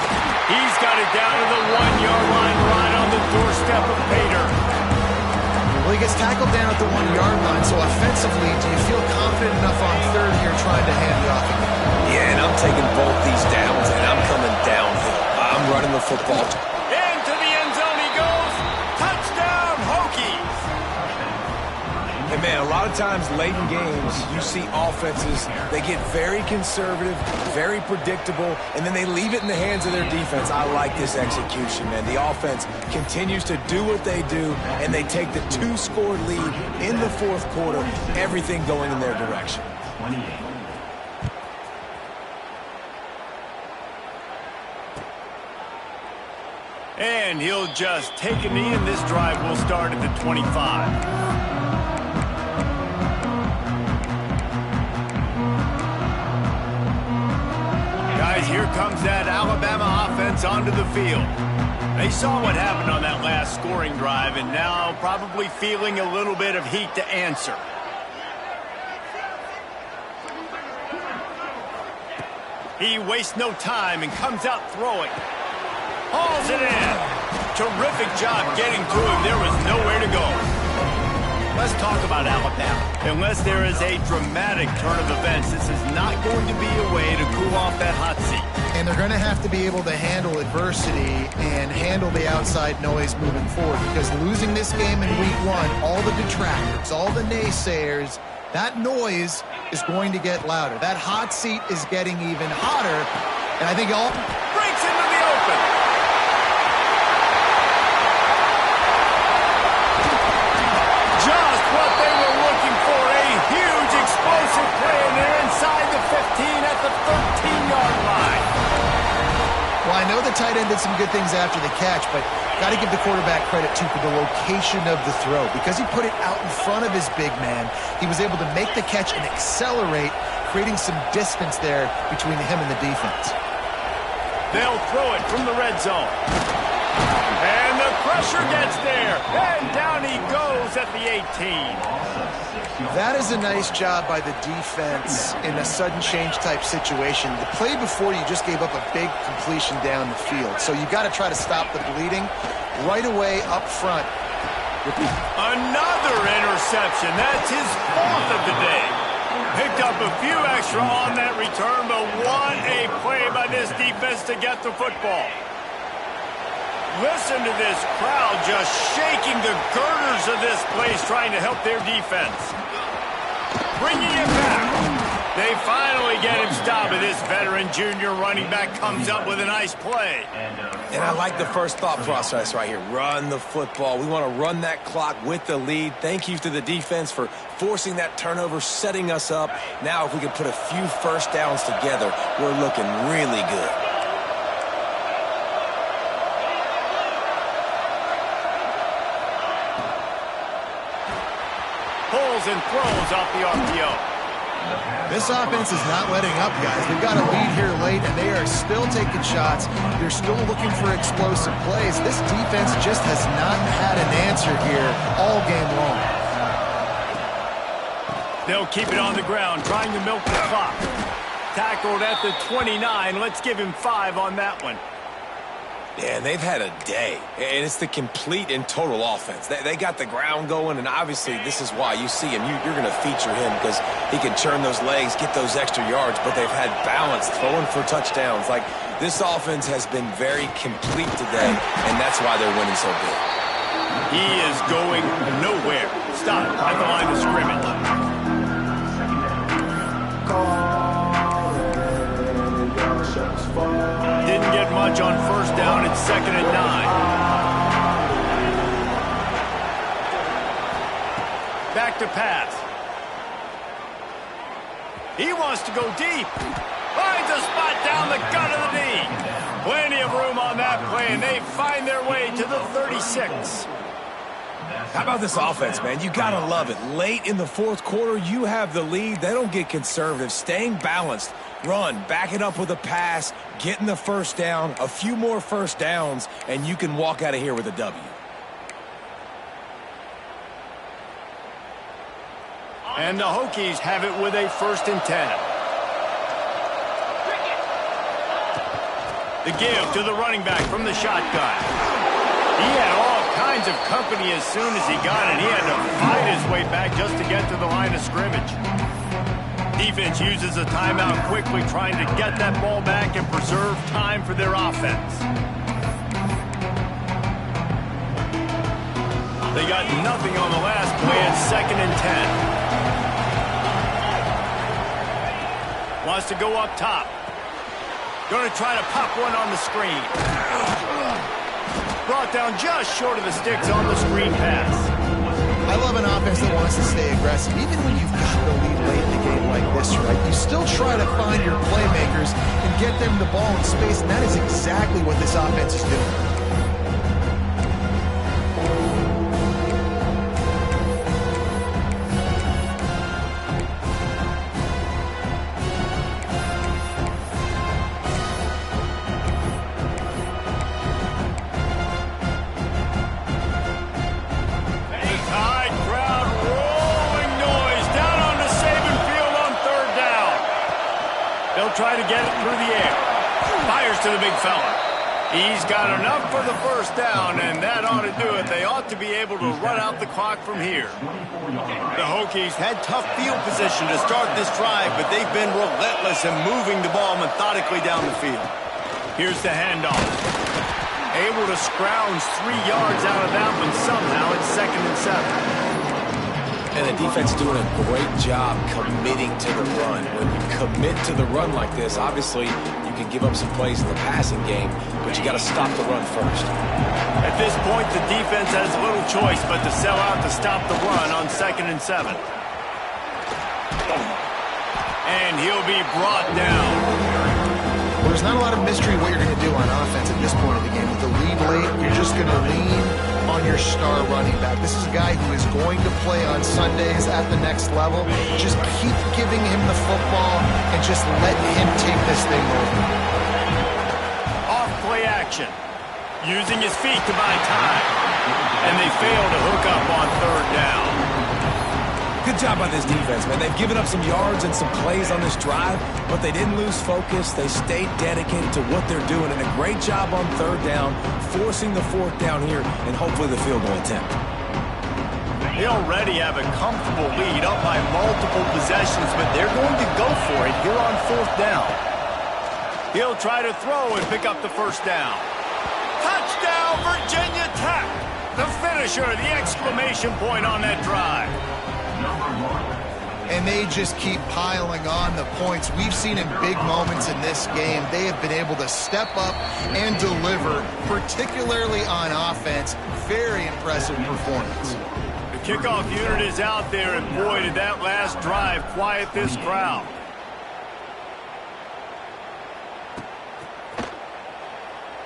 [SPEAKER 1] He's got it down to the 1-yard line, right on the doorstep of Pater.
[SPEAKER 2] Well, he gets tackled down at the 1-yard line, so offensively, do you feel confident enough on third here trying to hand it off again?
[SPEAKER 3] Yeah, and I'm taking both these downs, and I'm coming downhill. I'm running the football.
[SPEAKER 1] Into the end zone he goes. Touchdown, Hokies.
[SPEAKER 3] And, man, a lot of times late in games, you see offenses, they get very conservative, very predictable, and then they leave it in the hands of their defense. I like this execution, man. The offense continues to do what they do, and they take the 2-score lead in the fourth quarter, everything going in their direction.
[SPEAKER 1] And he'll just take a knee, and this drive will start at the 25. Guys, here comes that Alabama offense onto the field. They saw what happened on that last scoring drive, and now probably feeling a little bit of heat to answer. He wastes no time and comes out throwing. Hauls it in. Terrific job getting to him. There was nowhere to go. Let's talk about Alabama. Unless there is a dramatic turn of events, this is not going to be a way to cool off that hot seat.
[SPEAKER 2] And they're going to have to be able to handle adversity and handle the outside noise moving forward, because losing this game in week 1, all the detractors, all the naysayers, that noise is going to get louder. That hot seat is getting even hotter, and I think all
[SPEAKER 1] breaks into the open. Just what they were looking for, a huge explosive play, and they're inside the 15
[SPEAKER 2] I know the tight end did some good things after the catch, but got to give the quarterback credit, too, for the location of the throw. Because he put it out in front of his big man, he was able to make the catch and accelerate, creating some distance there between him and the defense.
[SPEAKER 1] They'll throw it from the red zone. And the pressure gets there. And down he goes at the 18.
[SPEAKER 2] That is a nice job by the defense in a sudden change type situation. The play before, you just gave up a big completion down the field. So you got to try to stop the bleeding right away up front.
[SPEAKER 1] Another interception. That's his fourth of the day. Picked up a few extra on that return, but what a play by this defense to get the football. Listen to this crowd just shaking the girders of this place, trying to help their defense. Bringing it back. They finally get him stopped, and this veteran junior running back comes up with a nice play.
[SPEAKER 3] And I like the first thought process right here. Run the football. We want to run that clock with the lead. Thank you to the defense for forcing that turnover, setting us up. Now if we can put a few first downs together, we're looking really good.
[SPEAKER 1] Pulls and throws off the RPO.
[SPEAKER 2] This offense is not letting up, guys. They've got a lead here late, and they are still taking shots. They're still looking for explosive plays. This defense just has not had an answer here all game long.
[SPEAKER 1] They'll keep it on the ground, trying to milk the clock. Tackled at the 29. Let's give him 5 on that one.
[SPEAKER 3] Yeah, they've had a day, and it's the complete and total offense. They got the ground going, and obviously this is why you see him. You're going to feature him because he can turn those legs, get those extra yards, but they've had balance, throwing for touchdowns. Like, this offense has been very complete today, and that's why they're winning so big.
[SPEAKER 1] He is going nowhere. Stop at the line of scrimmage. Didn't get much on first down. It's 2nd and 9. Back to pass. He wants to go deep. Finds a spot down the gut of the knee. Plenty of room on that play, and they find their way to the 36.
[SPEAKER 3] How about this offense, man? You got to love it. Late in the fourth quarter, you have the lead. They don't get conservative. Staying balanced. Run, back it up with a pass, getting the first down, a few more first downs, and you can walk out of here with a W.
[SPEAKER 1] And the Hokies have it with a 1st and 10. The give to the running back from the shotgun. He had all kinds of company as soon as he got it. He had to fight his way back just to get to the line of scrimmage. Defense uses a timeout quickly, trying to get that ball back and preserve time for their offense. They got nothing on the last play. It's 2nd and 10. Wants to go up top. Going to try to pop one on the screen. Brought down just short of the sticks on the screen pass.
[SPEAKER 2] I love an offense that wants to stay aggressive. Even when you've got the lead late in the game like this, right, you still try to find your playmakers and get them the ball in space, and that is exactly what this offense is doing.
[SPEAKER 1] Try to get it through the air. Fires to the big fella. He's got enough for the first down, and that ought to do it. They ought to be able to run out the clock from here. The Hokies had tough field position to start this drive, but they've been relentless in moving the ball methodically down the field. Here's the handoff. Able to scrounge 3 yards out of that one somehow. It's 2nd and 7.
[SPEAKER 3] And the defense doing a great job committing to the run. When you commit to the run like this, obviously you can give up some plays in the passing game, but you got to stop the run first.
[SPEAKER 1] At this point, the defense has little choice but to sell out to stop the run on 2nd and 7. And he'll be brought down.
[SPEAKER 2] there's not a lot of mystery what you're going to do on offense at this point of the game. With the lead late, you're just going to lean on your star running back. This is a guy who is going to play on Sundays at the next level. Just keep giving him the football and just let him take this thing over.
[SPEAKER 1] Off play action. Using his feet to buy time. And they fail to hook up on third down.
[SPEAKER 3] Good job by this defense, man. They've given up some yards and some plays on this drive, but they didn't lose focus. They stayed dedicated to what they're doing, and a great job on third down, forcing the fourth down here, and hopefully the field goal attempt.
[SPEAKER 1] They already have a comfortable lead up by multiple possessions, but they're going to go for it here on fourth down. He'll try to throw and pick up the first down. Touchdown, Virginia Tech! The finisher, the exclamation point on that drive.
[SPEAKER 2] And they just keep piling on the points. We've seen in big moments in this game, they have been able to step up and deliver, particularly on offense. Very impressive performance.
[SPEAKER 1] The kickoff unit is out there, and boy, did that last drive quiet this crowd.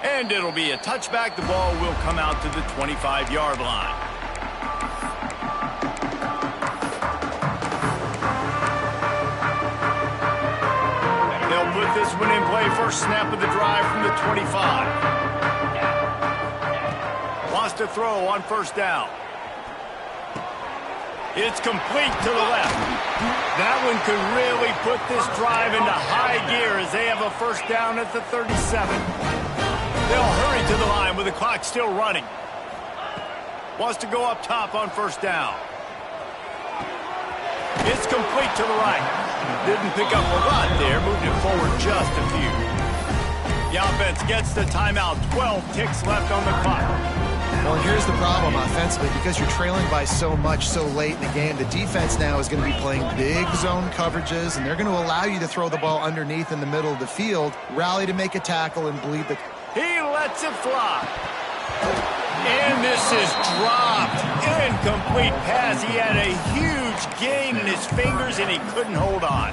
[SPEAKER 1] And it'll be a touchback. The ball will come out to the 25-yard line. They'll put this one in play. First snap of the drive from the 25. Wants to throw on first down. It's complete to the left. That one could really put this drive into high gear as they have a first down at the 37. They'll hurry to the line with the clock still running. Wants to go up top on first down. It's complete to the right. Didn't pick up a lot there. Moved it forward just a few. The offense gets the timeout. 12 ticks left on the clock.
[SPEAKER 2] Well, here's the problem offensively. Because you're trailing by so much so late in the game, the defense now is going to be playing big zone coverages, and they're going to allow you to throw the ball underneath in the middle of the field, rally to make a tackle, and bleed the...
[SPEAKER 1] He lets it fly. And this is dropped. Incomplete pass. He had a huge gain in his fingers, and he couldn't hold on.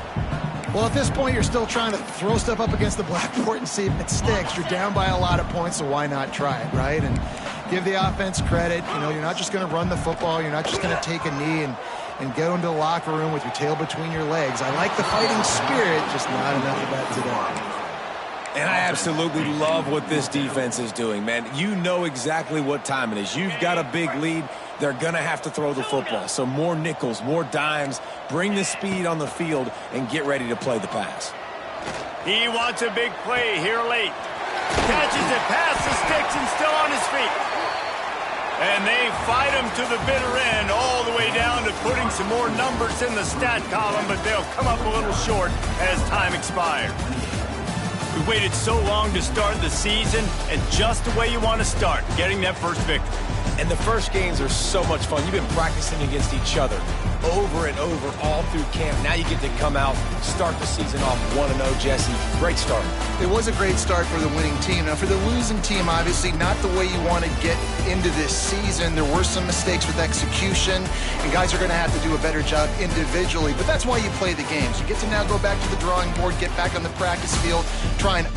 [SPEAKER 2] Well, at this point, you're still trying to throw stuff up against the blackboard and see if it sticks. You're down by a lot of points, so why not try it, right? And give the offense credit. You know, you're not just going to run the football. You're not just going to take a knee and go into the locker room with your tail between your legs. I like the fighting spirit, just not enough of that today.
[SPEAKER 3] And I absolutely love what this defense is doing, man. You know exactly what time it is. You've got a big lead. They're going to have to throw the football. So more nickels, more dimes, bring the speed on the field, and get ready to play the pass.
[SPEAKER 1] He wants a big play here late. Catches it past the sticks and still on his feet. And they fight him to the bitter end, all the way down to putting some more numbers in the stat column, but they'll come up a little short as time expires. We waited so long to start the season, and just the way you want to start, getting that first victory.
[SPEAKER 3] And the first games are so much fun. You've been practicing against each other over and over all through camp. Now you get to come out, start the season off 1-0, Jesse. Great start.
[SPEAKER 2] It was a great start for the winning team. Now, for the losing team, obviously not the way you want to get into this season. There were some mistakes with execution, and guys are going to have to do a better job individually. But that's why you play the games. You get to now go back to the drawing board, get back on the practice field, try and